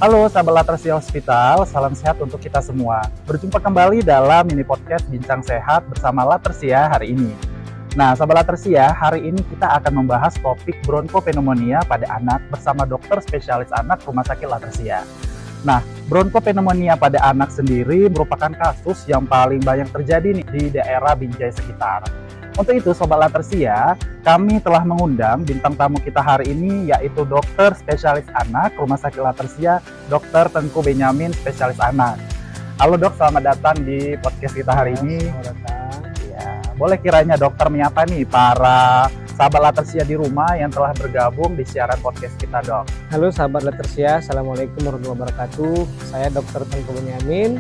Halo sahabat Latersia Hospital, salam sehat untuk kita semua. Berjumpa kembali dalam mini podcast Bincang Sehat bersama Latersia hari ini. Nah, sahabat Latersia, hari ini kita akan membahas topik bronkopneumonia pada anak bersama dokter spesialis anak Rumah Sakit Latersia. Nah, bronkopneumonia pada anak sendiri merupakan kasus yang paling banyak terjadi nih di daerah Binjai sekitar. Untuk itu, Sobat Latersia, kami telah mengundang bintang tamu kita hari ini, yaitu dokter spesialis anak Rumah Sakit Latersia, Dr. Tengku Benyamin, spesialis anak. Halo dok, selamat datang di podcast kita hari ini. Selamat datang. Ya, boleh kiranya dokter menyapa nih para sahabat Latersia di rumah yang telah bergabung di siaran podcast kita, dok. Halo sahabat Latersia, Assalamualaikum warahmatullahi wabarakatuh. Saya Dr. Tengku Benyamin,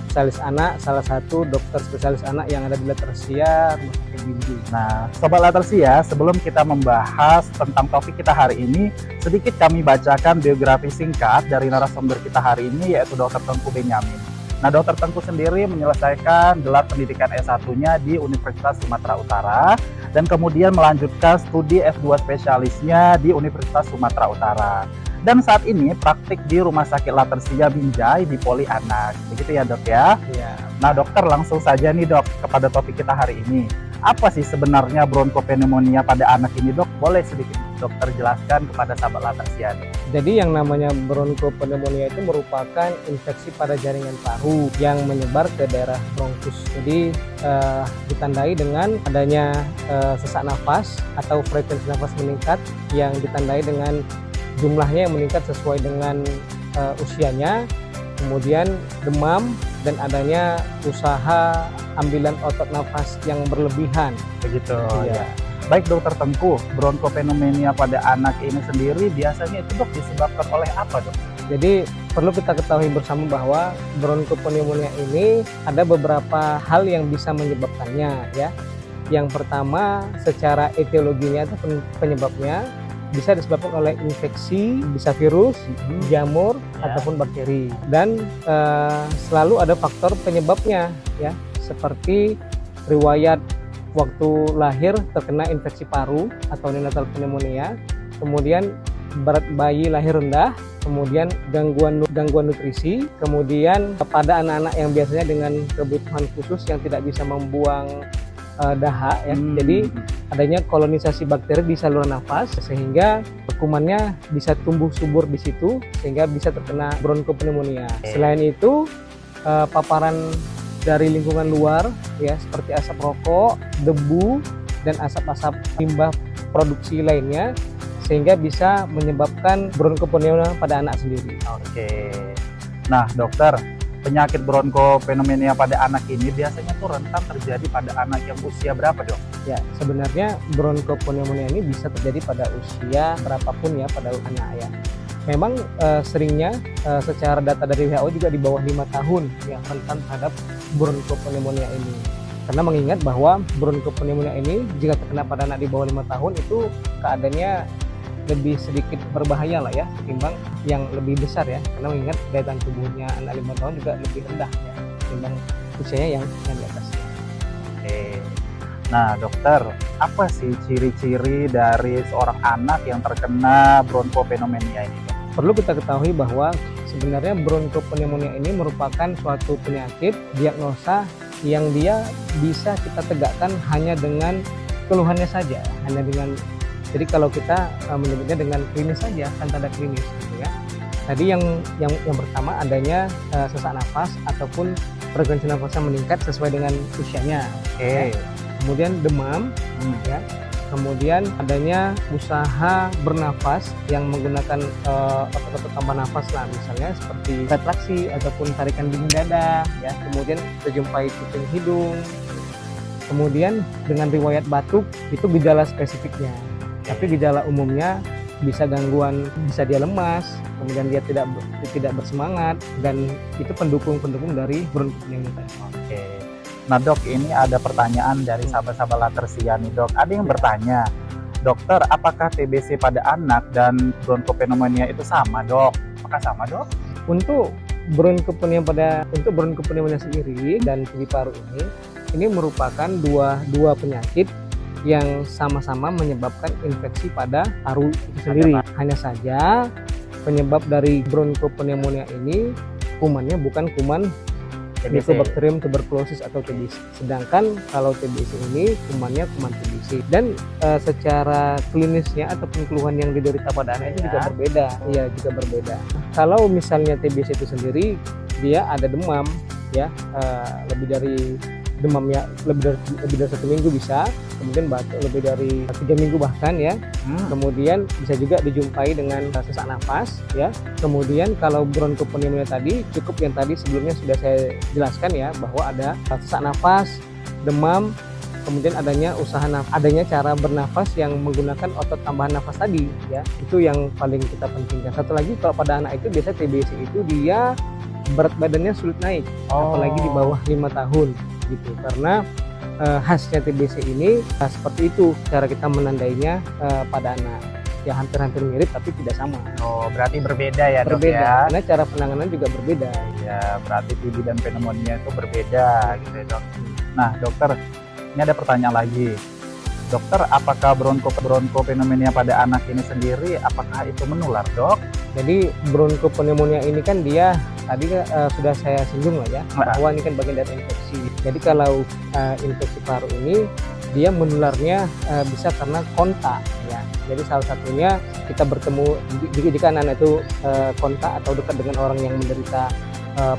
spesialis anak, salah satu dokter spesialis anak yang ada di Latersia, Rumah Sakit Binjai. Nah, Sobat Latersia, sebelum kita membahas tentang topik kita hari ini, sedikit kami bacakan biografi singkat dari narasumber kita hari ini, yaitu Dr. Tengku Benyamin. Nah, Dr. Tengku sendiri menyelesaikan gelar pendidikan S1-nya di Universitas Sumatera Utara dan kemudian melanjutkan studi S2 spesialisnya di Universitas Sumatera Utara. Dan saat ini praktik di Rumah Sakit Latersia Binjai di Poli Anak. Begitu ya dok ya? Ya. Nah dokter, langsung saja nih dok kepada topik kita hari ini. Apa sih sebenarnya bronkopneumonia pada anak ini dok? Boleh sedikit dokter jelaskan kepada sahabat Latersia nih. Jadi yang namanya bronkopneumonia itu merupakan infeksi pada jaringan paru yang menyebar ke daerah bronkus. Jadi ditandai dengan adanya sesak nafas atau frekuensi nafas meningkat yang ditandai dengan jumlahnya yang meningkat sesuai dengan usianya, kemudian demam dan adanya usaha ambilan otot nafas yang berlebihan. Begitu Ya. ya. Baik dokter Tengku, bronkopneumonia pada anak ini sendiri biasanya itu dok disebabkan oleh apa dok? Jadi perlu kita ketahui bersama bahwa bronkopneumonia ini ada beberapa hal yang bisa menyebabkannya ya. Yang pertama, secara etiologinya atau penyebabnya bisa disebabkan oleh infeksi, bisa virus, jamur, Ya. ataupun bakteri. Dan selalu ada faktor penyebabnya ya, seperti riwayat waktu lahir terkena infeksi paru atau neonatal pneumonia, kemudian berat bayi lahir rendah, kemudian gangguan nutrisi, kemudian pada anak-anak yang biasanya dengan kebutuhan khusus yang tidak bisa membuang dahak ya. Jadi adanya kolonisasi bakteri di saluran nafas sehingga kumannya bisa tumbuh subur di situ sehingga bisa terkena bronkopneumonia. Selain itu paparan dari lingkungan luar ya seperti asap rokok, debu dan asap-asap limbah produksi lainnya sehingga bisa menyebabkan bronkopneumonia pada anak sendiri. Oke. Nah dokter, penyakit bronkopneumonia pada anak ini biasanya tuh rentan terjadi pada anak yang usia berapa dok? Ya, sebenarnya bronkopneumonia ini bisa terjadi pada usia berapapun ya pada anak ya. Memang seringnya secara data dari WHO juga di bawah 5 tahun yang rentan terhadap bronkopneumonia ini. Karena mengingat bahwa bronkopneumonia ini jika terkena pada anak di bawah 5 tahun itu keadaannya lebih sedikit berbahaya lah ya ketimbang yang lebih besar ya, karena mengingat daya tahan tubuhnya anak 5 tahun juga lebih rendah ya ketimbang usianya yang di atasnya. Oke. Nah dokter, apa sih ciri-ciri dari seorang anak yang terkena bronkopneumonia ini dok? Perlu kita ketahui bahwa sebenarnya bronkopneumonia ini merupakan suatu penyakit diagnosa yang dia bisa kita tegakkan hanya dengan keluhannya saja, hanya dengan. Jadi kalau kita menyebutnya dengan klinis saja, kan tanda klinis gitu ya. Tadi yang pertama adanya sesak nafas ataupun frekuensi nafasnya meningkat sesuai dengan usianya. Oke. Ya. Kemudian demam, ya. Kemudian adanya usaha bernafas yang menggunakan otot-otot tambah nafas lah, misalnya seperti retraksi ataupun tarikan dinding dada, ya. Kemudian terjumpai kuping hidung. Kemudian dengan riwayat batuk itu gejala spesifiknya. Tapi gejala umumnya bisa gangguan, bisa dia lemas, kemudian dia tidak bersemangat, dan itu pendukung dari bronkopneumonia. Oke. Nah dok, ini ada pertanyaan dari sahabat-sahabat Latersia nih dok. Ada yang bertanya, dokter, apakah TBC pada anak dan bronkopneumonia itu sama dok? Apakah sama dok? Untuk bronkopneumonia sendiri dan TB paru ini merupakan dua penyakit yang sama-sama menyebabkan infeksi pada paru itu sendiri. Hanya saja penyebab dari bronchopneumonia ini kumannya bukan kuman TBC. Mycobacterium tuberculosis atau TBC. Sedangkan kalau TBC ini kumannya kuman TBC. Dan secara klinisnya ataupun keluhan yang diderita pada anak itu juga berbeda. Iya, juga berbeda. Kalau misalnya TBC itu sendiri, dia ada demam, ya, lebih dari demamnya lebih dari 1 minggu bisa, kemudian batuk lebih dari 3 minggu bahkan, ya. Kemudian bisa juga dijumpai dengan sesak nafas, ya. Kemudian kalau bronchopneumonia tadi cukup yang tadi sebelumnya sudah saya jelaskan, ya, bahwa ada sesak nafas, demam, kemudian adanya adanya cara bernafas yang menggunakan otot tambahan nafas tadi, ya. Itu yang paling kita pentingkan. Satu lagi, kalau pada anak itu biasanya TBC itu dia berat badannya sulit naik, apalagi di bawah 5 tahun gitu, karena khasnya TBC ini seperti itu cara kita menandainya pada anak, ya, hampir-hampir mirip tapi tidak sama. Oh, berarti berbeda ya, Dok, Berbeda, ya? karena cara penanganan juga berbeda. Ya, berarti TB dan pneumonia itu berbeda gitu ya, Dok. Nah, dokter, ini ada pertanyaan lagi. Dokter, apakah bronchopneumonia pada anak ini sendiri, apakah itu menular, Dok? Jadi bronchopneumonia ini kan dia tadi sudah saya singgung lah, ya, bahwa ini kan bagian dari infeksi. Jadi kalau infeksi paru ini dia menularnya bisa karena kontak, ya. Jadi salah satunya kita bertemu jika anak itu kontak atau dekat dengan orang yang menderita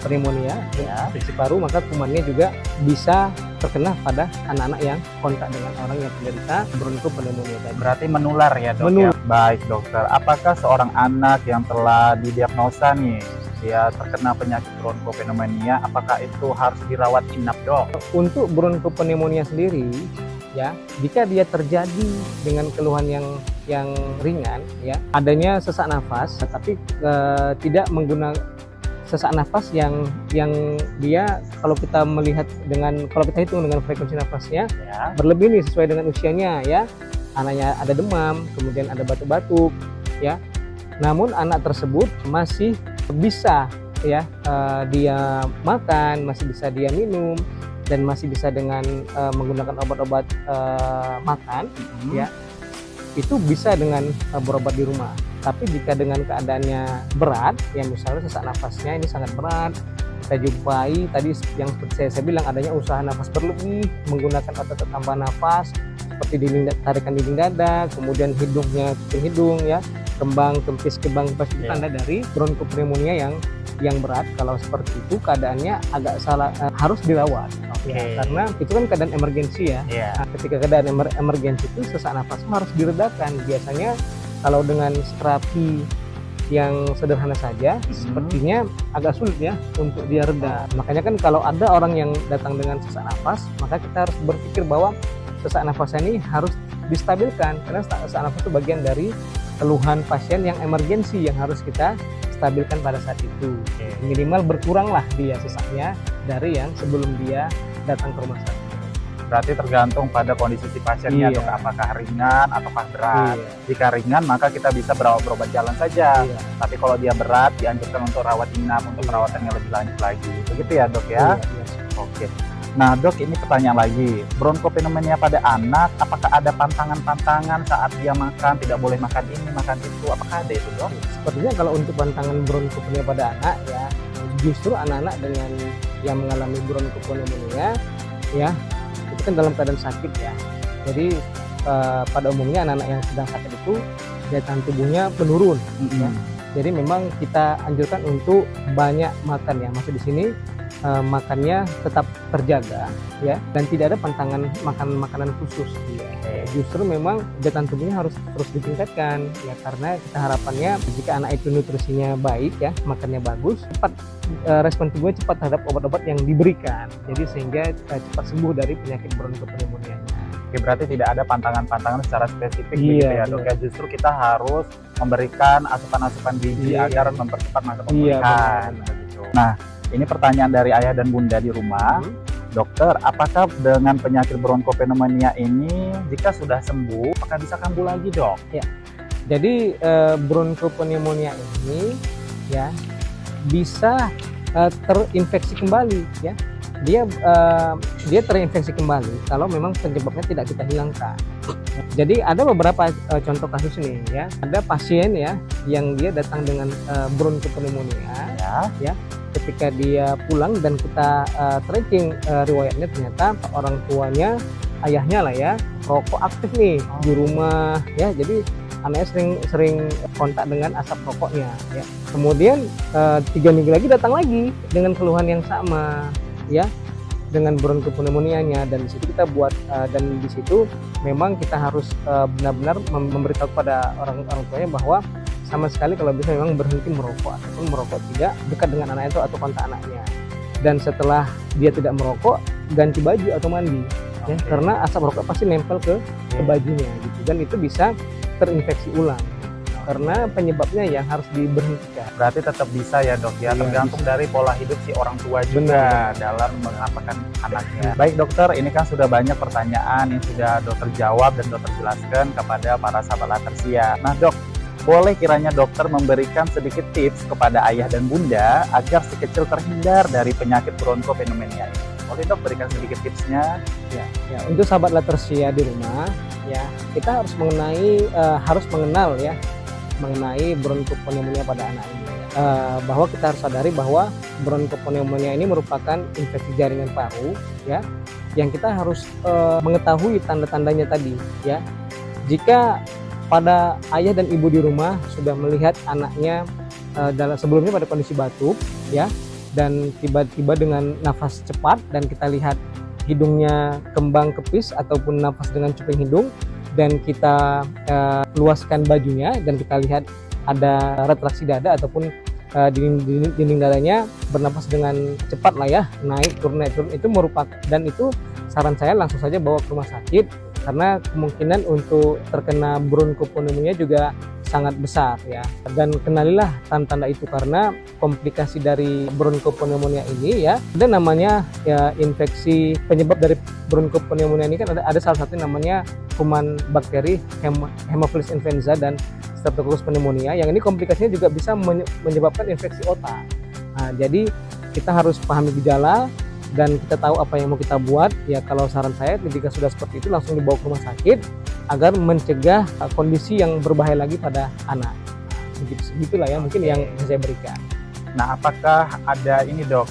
pneumonia, ya, infeksi paru, maka kumannya juga bisa terkena pada anak-anak yang kontak dengan orang yang menderita bronchopneumonia tadi. Berarti menular ya, Dok? Menular. Ya? Baik, dokter. Apakah seorang anak yang telah didiagnosa nih, dia terkena penyakit bronchopneumonia, apakah itu harus dirawat inap, Dok? Untuk bronchopneumonia sendiri, ya, jika dia terjadi dengan keluhan yang ringan, ya, adanya sesak nafas, tapi tidak menggunakan sesak nafas yang dia kalau kita hitung dengan frekuensi nafasnya, Ya. berlebih nih sesuai dengan usianya, ya. Anaknya ada demam, kemudian ada batuk-batuk, ya. Namun anak tersebut masih bisa, ya, dia makan, masih bisa dia minum, dan masih bisa dengan menggunakan obat-obat makan, ya. Itu bisa dengan berobat di rumah. Tapi jika dengan keadaannya berat, ya, misalnya sesak nafasnya ini sangat berat, kita jumpai tadi yang seperti saya bilang adanya usaha nafas berlebih, menggunakan otot tambahan nafas seperti tarikan dinding dada, kemudian hidungnya kuping hidung, ya, kempis itu tanda dari bronchopneumonia yang berat. Kalau seperti itu keadaannya agak salah, harus dirawat, ya, karena itu kan keadaan emergensi, ya. Nah, ketika keadaan emergensi itu sesak nafas harus diredakan. Biasanya kalau dengan terapi yang sederhana saja, sepertinya agak sulit, ya, untuk dia reda. Makanya kan kalau ada orang yang datang dengan sesak nafas, maka kita harus berpikir bahwa sesak nafas ini harus distabilkan, karena sesak nafas itu bagian dari keluhan pasien yang emergensi yang harus kita stabilkan pada saat itu. Minimal berkuranglah dia sesaknya dari yang sebelum dia datang ke rumah sakit. Berarti tergantung pada kondisi si pasiennya, Dok, apakah ringan ataukah berat. Jika ringan, maka kita bisa berobat jalan saja. Tapi kalau dia berat, dianjurkan untuk rawat inap, untuk perawatannya lebih lanjut lagi. Begitu ya, Dok, ya? Oke. Nah, Dok, ini pertanyaan lagi. Bronchopneumonia pada anak, apakah ada pantangan-pantangan saat dia makan, tidak boleh makan ini, makan itu? Apakah ada itu, Dok? Sepertinya kalau untuk pantangan bronchopneumonia pada anak, ya, justru anak-anak dengan yang mengalami bronchopneumonia, ya, itu kan dalam keadaan sakit, ya. Jadi pada umumnya anak-anak yang sedang sakit itu daya tahan tubuhnya menurun, ya. Jadi memang kita anjurkan untuk banyak makan, ya. Maksud di sini makannya tetap terjaga, ya, dan tidak ada pantangan makan makanan khusus, ya. Justru memang daya tahan tubuhnya harus terus ditingkatkan, ya, karena kita harapannya jika anak itu nutrisinya baik, ya, makannya bagus, cepat respon tubuhnya cepat terhadap obat-obat yang diberikan, jadi sehingga cepat sembuh dari penyakit bronchopneumonia. Oke, berarti tidak ada pantangan-pantangan secara spesifik, begitu ya, Dok, ya. Justru kita harus memberikan asupan-asupan gizi agar mempercepat masa pemulihan. Nah, ini pertanyaan dari ayah dan bunda di rumah. Dokter, apakah dengan penyakit bronchopneumonia ini jika sudah sembuh, apakah bisa kambuh lagi, Dok? Ya. Jadi bronchopneumonia ini, ya, bisa terinfeksi kembali, ya. Dia terinfeksi kembali kalau memang penyebabnya tidak kita hilangkan. Jadi ada beberapa contoh kasus nih ya. Ada pasien ya yang dia datang dengan bronkopneumonia ya. Ketika dia pulang dan kita tracking riwayatnya, ternyata orang tuanya, ayahnya lah ya, rokok aktif nih di rumah ya. Jadi anaknya sering kontak dengan asap rokoknya ya. Kemudian 3 minggu lagi datang lagi dengan keluhan yang sama ya, dengan bronkopneumonia-nya, dan di situ kita buat dan di situ memang kita harus benar-benar memberitahu kepada orang tuanya bahwa sama sekali kalau bisa memang berhenti merokok ataupun merokok tidak dekat dengan anak itu atau kontak anaknya. Dan setelah dia tidak merokok, ganti baju atau mandi ya, karena asap rokok pasti nempel ke bajunya gitu, dan itu bisa terinfeksi ulang karena penyebabnya yang harus diberhentikan. Berarti tetap bisa ya dok ya, tergantung dari pola hidup si orang tua juga dalam mengapakan anaknya. Baik dokter, ini kan sudah banyak pertanyaan yang sudah dokter jawab dan dokter jelaskan kepada para sahabat Latersia. Nah dok, boleh kiranya dokter memberikan sedikit tips kepada ayah dan bunda agar si kecil terhindar dari penyakit bronkopneumonia ini? Boleh dok berikan sedikit tipsnya? Ya, untuk sahabat Latersia di rumah ya, kita harus mengenal ya mengenai bronkopneumonia pada anak ini. Bahwa kita harus sadari bahwa bronkopneumonia ini merupakan infeksi jaringan paru ya, yang kita harus mengetahui tanda-tandanya tadi ya. Jika pada ayah dan ibu di rumah sudah melihat anaknya sebelumnya pada kondisi batuk ya, dan tiba-tiba dengan nafas cepat, dan kita lihat hidungnya kembang kepis ataupun nafas dengan cuping hidung, dan kita luaskan bajunya dan kita lihat ada retraksi dada ataupun dinding dadanya bernapas dengan cepat lah ya, naik turun, itu merupakan, dan itu saran saya langsung saja bawa ke rumah sakit karena kemungkinan untuk terkena bronkopneumonia juga sangat besar ya. Dan kenalilah tanda-tanda itu, karena komplikasi dari bronkopneumonia ini ya, ada namanya ya infeksi penyebab dari bronkopneumonia ini kan ada salah satu namanya kuman bakteri Haemophilus influenza dan Streptococcus pneumonia, yang ini komplikasinya juga bisa menyebabkan infeksi otak. Nah, jadi kita harus pahami gejala dan kita tahu apa yang mau kita buat ya. Kalau saran saya ketika sudah seperti itu langsung dibawa ke rumah sakit agar mencegah kondisi yang berbahaya lagi pada anak. Begitulah ya mungkin yang saya berikan. Nah, apakah ada ini dok,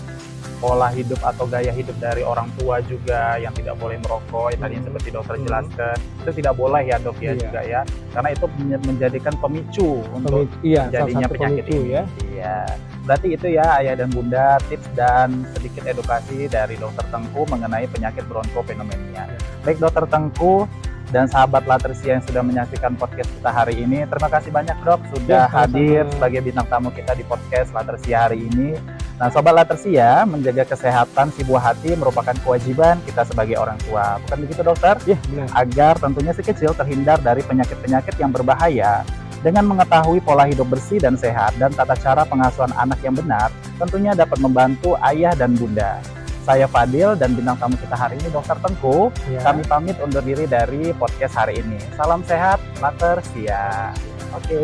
pola hidup atau gaya hidup dari orang tua juga yang tidak boleh merokok, tadi seperti dokter jelaskan, itu tidak boleh ya dok ya juga ya, karena itu menjadikan pemicu untuk terjadinya penyakit ini. Iya. Berarti itu ya ayah dan bunda, tips dan sedikit edukasi dari dokter Tengku mengenai penyakit bronkopneumonia. Baik dokter Tengku dan sahabat Latersia yang sudah menyaksikan podcast kita hari ini, terima kasih banyak dok sudah hadir sebagai bintang tamu kita di podcast Latersia hari ini. Nah sobat Latersia, menjaga kesehatan si buah hati merupakan kewajiban kita sebagai orang tua, bukan begitu dokter? Iya benar. Agar tentunya si kecil terhindar dari penyakit-penyakit yang berbahaya. Dengan mengetahui pola hidup bersih dan sehat dan tata cara pengasuhan anak yang benar, tentunya dapat membantu ayah dan bunda. Saya Fadil dan bintang tamu kita hari ini Dokter Tengku. Kami pamit undur diri dari podcast hari ini. Salam sehat, Latersia. Oke.